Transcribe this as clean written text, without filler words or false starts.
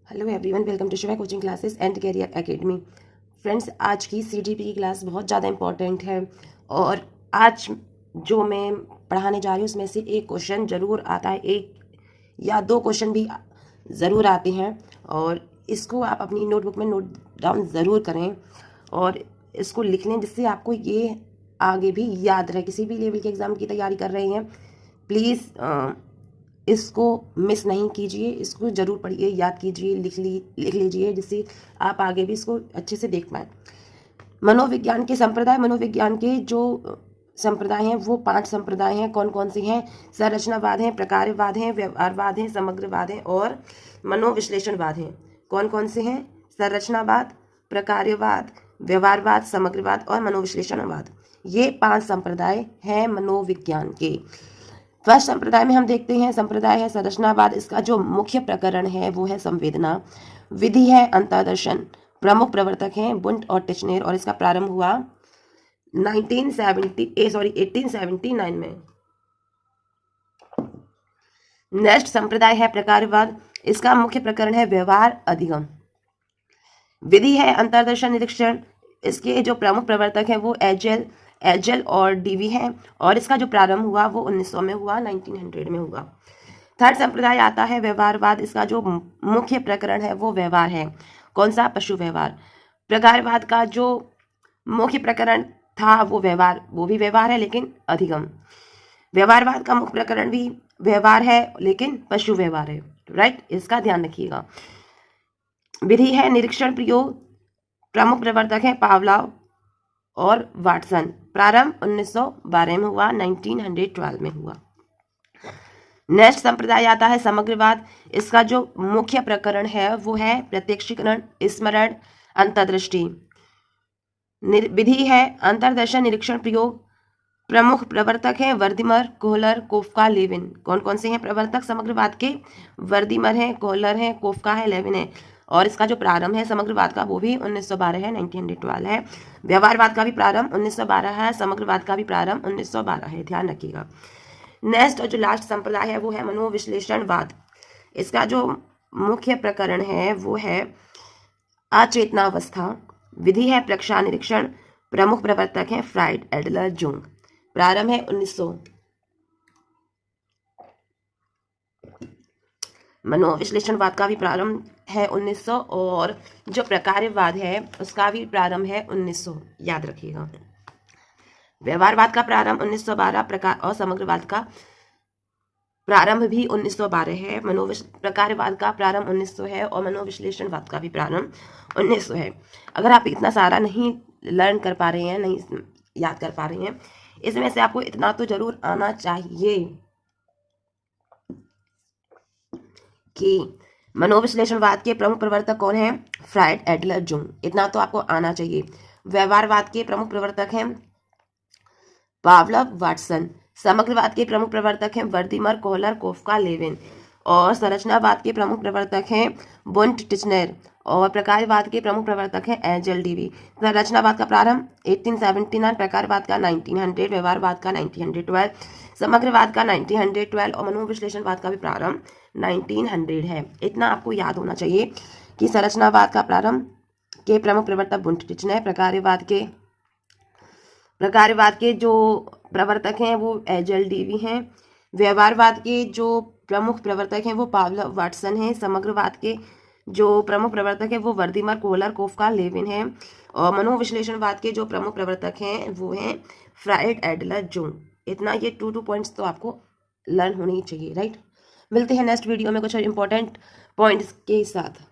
Hello everyone, welcome to Shiva coaching classes and career academy. Friends, आज की CDP की class बहुत ज़्यादा इंपॉर्टेंट है और आज जो मैं पढ़ाने जा रही हूँ उसमें से एक क्वेश्चन ज़रूर आता है, एक या दो क्वेश्चन भी ज़रूर आते हैं और इसको आप अपनी नोटबुक में नोट डाउन ज़रूर करें और इसको लिख लें, जिससे आपको ये आगे भी याद रहे। किसी भी लेवल के एग्ज़ाम की तैयारी कर रहे हैं, प्लीज़ इसको मिस नहीं कीजिए, इसको ज़रूर पढ़िए, याद कीजिए, लिख लीजिए, जिससे आप आगे भी इसको अच्छे से देख पाएँ। मनोविज्ञान के संप्रदाय, मनोविज्ञान के जो संप्रदाय हैं वो 5 संप्रदाय हैं। कौन कौन से हैं? संरचनावाद हैं, प्रकारवाद हैं, व्यवहारवाद हैं, समग्रवाद हैं और मनोविश्लेषणवाद हैं। कौन कौन से हैं? संरचनावाद, प्रकारवाद, व्यवहारवाद, समग्रवाद और मनोविश्लेषणवाद। ये 5 संप्रदाय हैं मनोविज्ञान के। फर्स्ट संप्रदाय में हम देखते हैं, संप्रदाय है संरचनावाद। इसका जो मुख्य प्रकरण है वो है संवेदना। विधि है अंतर्दर्शन। प्रमुख प्रवर्तक हैं बुंट और टिचनेर और इसका प्रारंभ हुआ 1879 में। नेक्स्ट संप्रदाय है प्रकारवाद। इसका मुख्य प्रकरण है व्यवहार अधिगम। विधि है अंतर्दर्शन निरीक्षण। इसके जो प्रमुख प्रवर्तक हैं वो एजल और डीवी है और इसका जो प्रारंभ हुआ वो 1900 में हुआ, 1900 में हुआ। थर्ड संप्रदाय आता है व्यवहारवाद। इसका जो मुख्य प्रकरण है वो व्यवहार है। कौन सा? पशु व्यवहार। प्रकारवाद का जो मुख्य प्रकरण था वो व्यवहार, वो भी व्यवहार है लेकिन अधिगम। व्यवहारवाद का मुख्य प्रकरण भी व्यवहार है लेकिन पशु व्यवहार है, राइट? इसका ध्यान रखिएगा। विधि है निरीक्षण प्रयोग। प्रमुख प्रवर्तक है पावलोव और वाटसन। प्रारंभ 1912 में हुआ, 1912 में हुआ। नेक्स्ट संप्रदाय आता है समग्रवाद। इसका जो मुख्य प्रकरण है वो है प्रत्यक्षीकरण, स्मरण, अंतर्दृष्टि। विधि है अंतर्दर्शन निरीक्षण प्रयोग। प्रमुख प्रवर्तक हैं वर्दिमर, कोहलर, कोफ्का, लेविन। कौन कौन से हैं प्रवर्तक समग्रवाद के? वर्दिमर हैं, कोहलर हैं, कोफ्का है, लेविन है और इसका जो प्रारंभ है समग्रवाद का वो भी 1912 है, 1912 है। व्यवहारवाद का भी प्रारंभ 1912 है, समग्रवाद का भी प्रारंभ 1912 है, ध्यान रखिएगा। नेक्स्ट और जो लास्ट संप्रदाय है वो है मनोविश्लेषणवाद। इसका जो मुख्य प्रकरण है वो है अचेतनावस्था। विधि है प्रक्षा निरीक्षण। प्रमुख प्रवर्तक हैं फ्राइड, एडलर, जुंग। प्रारंभ है 1900। मनोविश्लेषणवाद का भी प्रारंभ है 1900 और जो प्रकारवाद है उसका भी प्रारंभ है 1900, याद रखिएगा। व्यवहारवाद का प्रारंभ 1912, प्रकार और समग्रवाद का प्रारंभ भी 1912 है। प्रकारवाद का प्रारंभ 1900 है और मनोविश्लेषणवाद का भी प्रारंभ 1900 है। अगर आप इतना सारा नहीं लर्न कर पा रहे हैं, नहीं याद कर पा रहे हैं, इसमें से आपको इतना तो जरूर आना चाहिए कि मनोविश्लेषणवाद के प्रमुख प्रवर्तक कौन हैं? Fried, Adler, Jung. इतना तो आपको आना चाहिए। व्यवहारवाद के प्रमुख प्रवर्तक हैं पावलोव, वाटसन। समग्रवाद के प्रमुख प्रवर्तक हैं वर्दिमर, कोहलर, कोफ्का, लेविन और संरचनावाद के प्रमुख प्रवर्तक हैं बुंट, टिचनेर और प्रकारवाद के प्रमुख प्रवर्तक हैं एजल, डीवी। संरचनावाद का प्रारंभ 1879, प्रकारवाद का 1900, व्यवहारवाद का 1912, समग्रवाद का 1912 और मनोविश्लेषणवाद का भी प्रारंभ 1900 है। इतना आपको याद होना चाहिए कि संरचनावाद का प्रारंभ के प्रमुख प्रवर्तक बुंट, टिचनेर। प्रकारवाद के जो प्रवर्तक हैं वो एजल, डीवी हैं। व्यवहारवाद के जो प्रमुख प्रवर्तक हैं वो पावलोव, वाटसन हैं। समग्रवाद के जो प्रमुख प्रवर्तक हैं वो वर्दिमर, कोहलर, कोफ्का, लेविन हैं और मनोविश्लेषणवाद के जो प्रमुख प्रवर्तक हैं वो हैं फ्राइड, एडलर, जुंग। इतना ये 2 पॉइंट्स तो आपको लर्न होने ही चाहिए, राइट? मिलते हैं नेक्स्ट वीडियो में कुछ इंपॉर्टेंट पॉइंट्स के साथ।